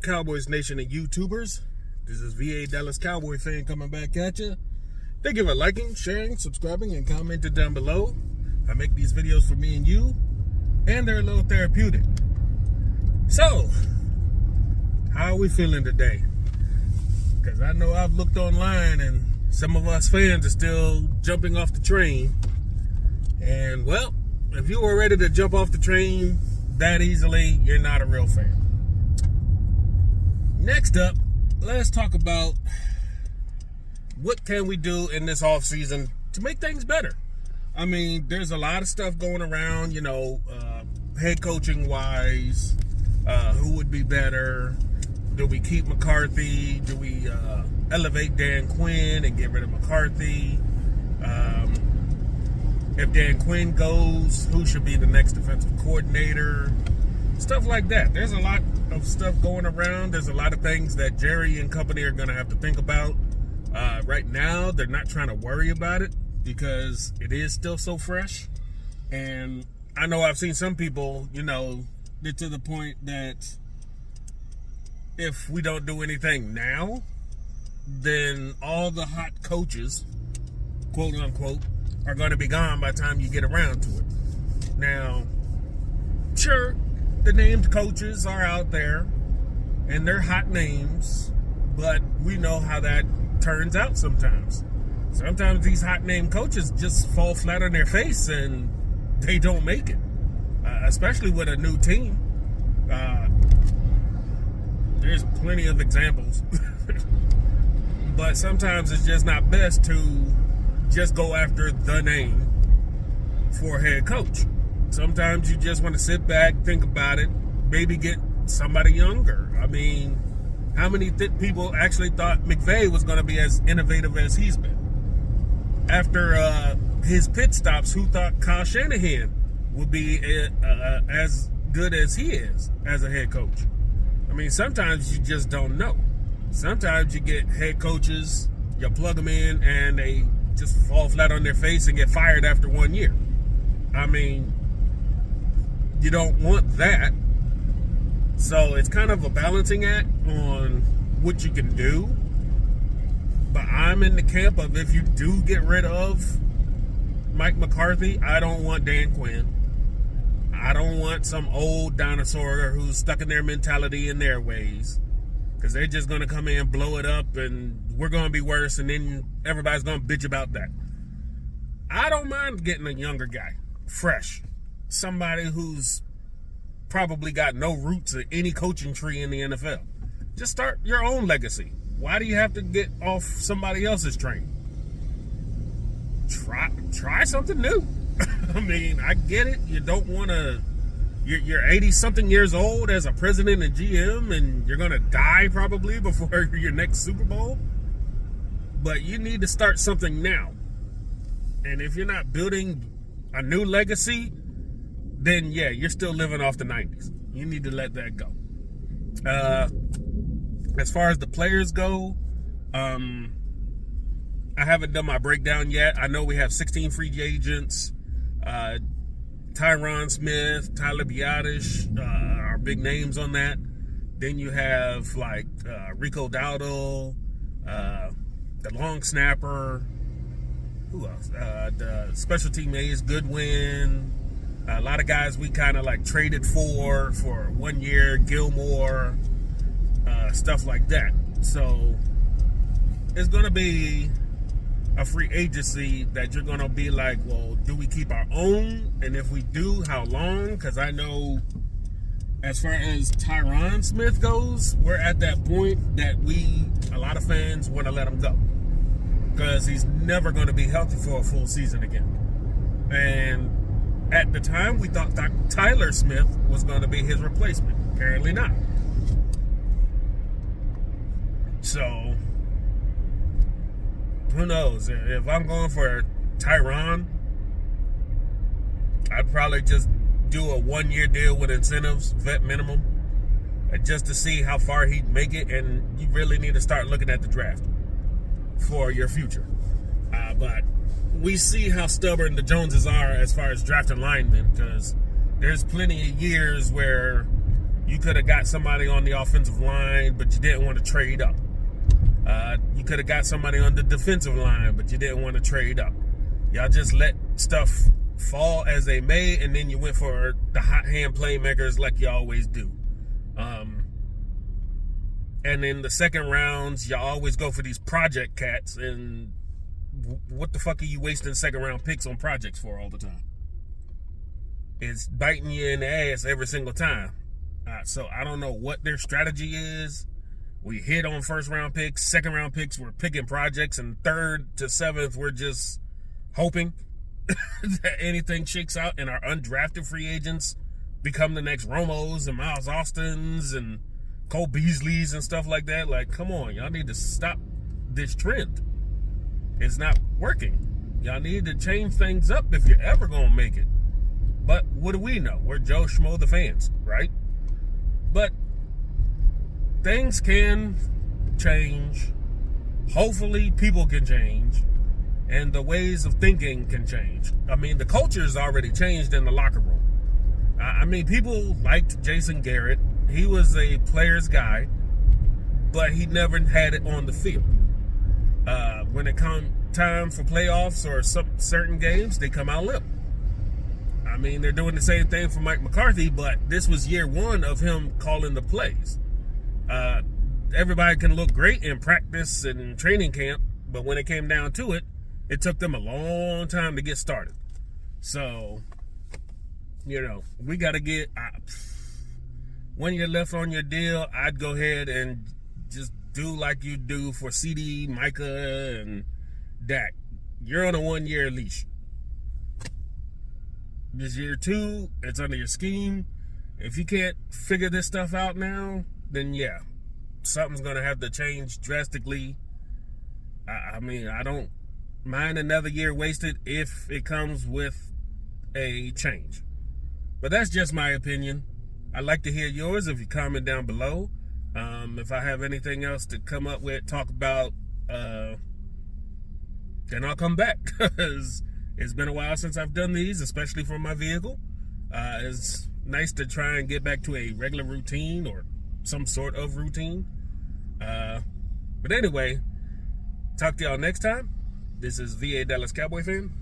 Cowboys Nation and YouTubers? This is VA Dallas Cowboy fan coming back at you. Thank you for liking, sharing, subscribing, and commenting down below. I make these videos for me and you, and they're a little therapeutic. So, how are we feeling today? Because I know I've looked online and some of us fans are still jumping off the train. And, well, if you were ready to jump off the train that easily, you're not a real fan. Next up, let's talk about what can we do in this offseason to make things better. I mean, there's a lot of stuff going around, head coaching wise, who would be better? Do we keep McCarthy? Do we elevate Dan Quinn and get rid of McCarthy? If Dan Quinn goes, who should be the next defensive coordinator? Stuff like that. There's a lot of stuff going around. There's a lot of things that Jerry and company are going to have to think about. Right now, they're not trying to worry about it because it is still so fresh. And I know I've seen some people, get to the point that if we don't do anything now, then all the hot coaches, quote unquote, are going to be gone by the time you get around to it. Now, sure, the named coaches are out there and they're hot names, but we know how that turns out sometimes. Sometimes these hot name coaches just fall flat on their face and they don't make it, especially with a new team. There's plenty of examples, but sometimes it's just not best to just go after the name for a head coach. Sometimes you just want to sit back, think about it, maybe get somebody younger. I mean, how many people actually thought McVay was going to be as innovative as he's been? After his pit stops, who thought Kyle Shanahan would be as good as he is as a head coach? I mean, sometimes you just don't know. Sometimes you get head coaches, you plug them in, and they just fall flat on their face and get fired after 1 year. I mean, you don't want that. So it's kind of a balancing act on what you can do. But I'm in the camp of if you do get rid of Mike McCarthy, I don't want Dan Quinn. I don't want some old dinosaur who's stuck in their mentality and their ways. Because they're just going to come in, blow it up, and we're going to be worse, and then everybody's going to bitch about that. I don't mind getting a younger guy, fresh. Somebody who's probably got no roots in any coaching tree in the NFL. Just start your own legacy. Why do you have to get off somebody else's train? Try something new. I mean, I get it. You don't want to... You're 80-something years old as a president and GM, and you're going to die probably before your next Super Bowl. But you need to start something now. And if you're not building a new legacy, then, yeah, you're still living off the 90s. You need to let that go. As far as the players go, I haven't done my breakdown yet. I know we have 16 free agents. Tyron Smith, Tyler Biadasz are big names on that. Then you have Rico Dowdle, the long snapper. Who else? The special team ace Goodwin. A lot of guys we kind of traded for 1 year. Gilmore, stuff like that. So it's going to be a free agency that you're going to be like, well, do we keep our own? And if we do, how long? Because I know as far as Tyron Smith goes, we're at that point that a lot of fans want to let him go. Because he's never going to be healthy for a full season again. And at the time, we thought Tyler Smith was going to be his replacement. Apparently not. So who knows? If I'm going for Tyron, I'd probably just do a 1 year deal with incentives, vet minimum, just to see how far he'd make it. And you really need to start looking at the draft for your future. But we see how stubborn the Joneses are as far as drafting linemen, because there's plenty of years where You could have got somebody on the offensive line, but you didn't want to trade up. You could have got somebody on the defensive line, but you didn't want to trade up. Y'all just let stuff fall as they may, and then you went for the hot hand playmakers like you always do. And in the second rounds, y'all always go for these project cats, and what the fuck are you wasting second round picks on projects for all the time? It's biting you in the ass every single time. So I don't know what their strategy is. We hit on first round picks, second round picks, we're picking projects, and third to seventh, we're just hoping that anything shakes out and our undrafted free agents become the next Romos and Miles Austins and Cole Beasleys and stuff like that. Like, come on, y'all need to stop this trend. It's not working. Y'all need to change things up if you're ever going to make it. But what do we know? We're Joe Schmo the fans, right? But things can change. Hopefully people can change. And the ways of thinking can change. I mean, the culture's already changed in the locker room. I mean, people liked Jason Garrett. He was a player's guy, but he never had it on the field. When it come time for playoffs or some certain games, they come out limp. I mean, they're doing the same thing for Mike McCarthy, but this was year one of him calling the plays. Everybody can look great in practice and training camp, but when it came down to it, it took them a long time to get started. So, we got to get... when you're left on your deal, I'd go ahead and just do like you do for CD, Micah, and Dak. You're on a 1-year leash. This year 2, it's under your scheme. If you can't figure this stuff out now, then yeah, something's going to have to change drastically. I mean, I don't mind another year wasted if it comes with a change. But that's just my opinion. I'd like to hear yours if you comment down below. If I have anything else to come up with, talk about, then I'll come back. Because it's been a while since I've done these, especially for my vehicle. It's nice to try and get back to a regular routine or some sort of routine. But anyway, talk to y'all next time. This is VA Dallas Cowboy fan.